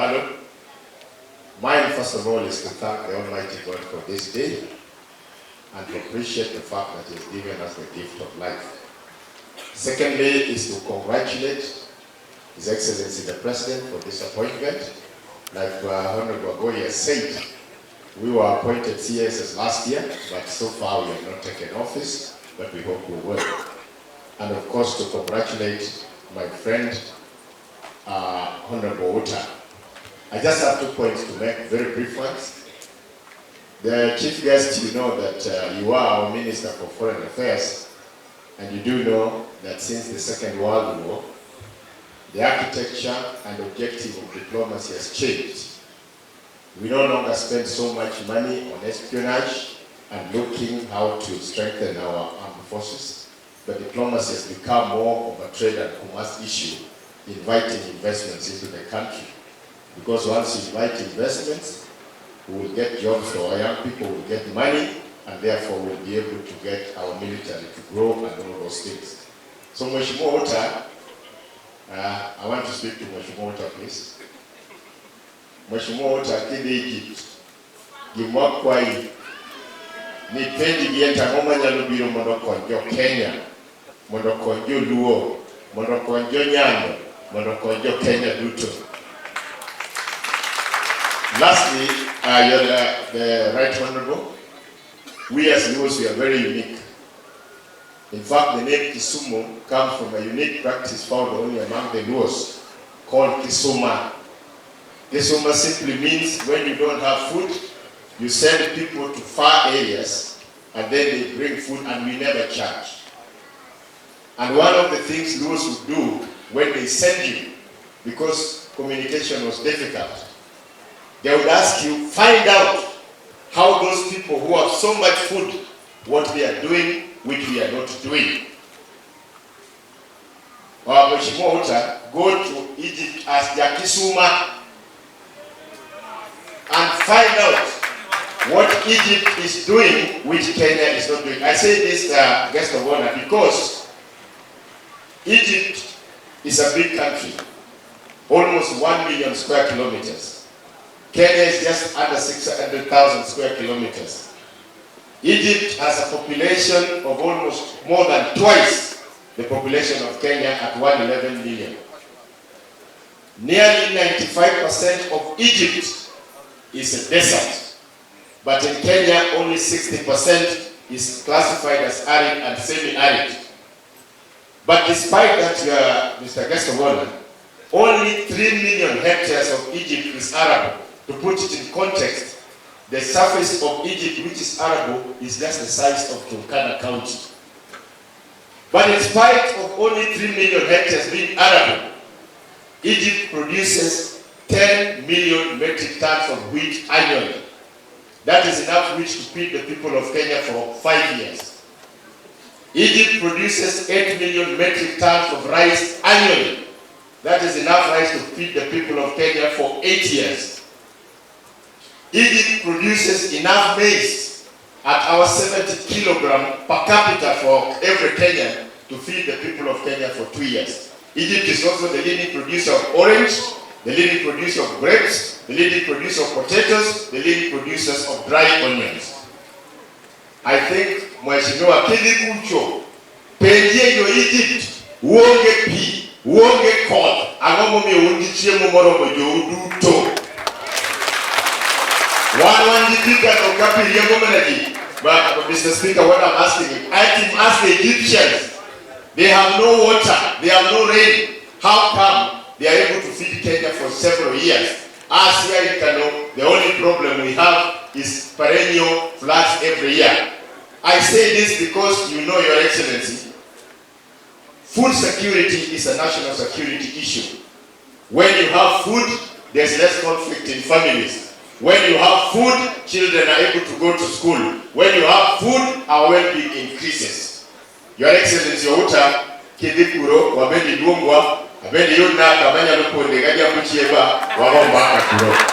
Owalo. Mine, first of all, is to thank the Almighty God for this day and to appreciate the fact that He has given us the gift of life. Secondly, is to congratulate His Excellency the President for this appointment. Like Honorable Migori has said, we were appointed CSs last year, but so far we have not taken office, but we hope we will. And of course, to congratulate my friend, Honorable Outa. I just have 2 points to make, very brief ones. The chief guest, you know that you are our Minister for Foreign Affairs, and you do know that since the Second World War, the architecture and objective of diplomacy has changed. We no longer spend so much money on espionage and looking how to strengthen our armed forces, but diplomacy has become more of a trade and commerce issue, inviting investments into the country. Because once you invite investments, we will get jobs for our young people, will get money, and therefore we'll be able to get our military to grow and all those things. So Mheshimiwa Outa, I want to speak to Mheshimiwa Outa, please. Mheshimiwa Outa, kidi Egypt, gimwakwai, ni pendi gienta ngoma nyalubiro mondo konjo Kenya, mondo konjo Luo, mondo konjo Nyando, mondo konjo Kenya duto. Lastly, you're the Right Honorable. We as Luos, we are very unique. In fact, the name Kisumu comes from a unique practice found only among the Luos called Kisuma. Kisuma simply means when you don't have food, you send people to far areas and then they bring food and we never charge. And one of the things Luos would do when they send you, because communication was difficult, they would ask you, find out how those people who have so much food, what they are doing, which we are not doing. Mheshimiwa Outa, go to Egypt as Ja Kisuma and find out what Egypt is doing, which Kenya is not doing. I say this guest of honor because Egypt is a big country, almost 1 million square kilometers. Kenya is just under 600,000 square kilometers. Egypt has a population of almost more than twice the population of Kenya at 111 million. Nearly 95% of Egypt is a desert, but in Kenya only 60% is classified as arid and semi-arid. But despite that, Mr. Guest of Honor, only 3 million hectares of Egypt is arable. To put it in context, the surface of Egypt, which is arable, is just the size of Turkana County. But in spite of only 3 million hectares being arable, Egypt produces 10 million metric tons of wheat annually. That is enough wheat to feed the people of Kenya for 5 years. Egypt produces 8 million metric tons of rice annually. That is enough rice to feed the people of Kenya for 8 years. Egypt produces enough maize at our 70 kilogram per capita for every Kenyan to feed the people of Kenya for 2 years. Egypt is also the leading producer of orange, the leading producer of grapes, the leading producer of potatoes, the leading producers of dry onions. I think Mheshimiwa Kidikucho, penye yo Egypt, uonge pi, uonge kod, angomo mi undichie mumoro mojo uduto. But Mr. Speaker, what I'm asking, I can ask the Egyptians. They have no water, they have no rain. How come they are able to feed Kenya for several years? As here in Kano, the only problem we have is perennial floods every year. I say this because you know, Your Excellency, food security is a national security issue. When you have food, there's less conflict in families. When you have food, children are able to go to school. When you have food, our well-being increases. Your Excellency Outa, Kidikuro, Wabedi Luongwa, Abedi Yuna, Kabanya Lupo, Negaja Muchieba, Wawamba Akuro.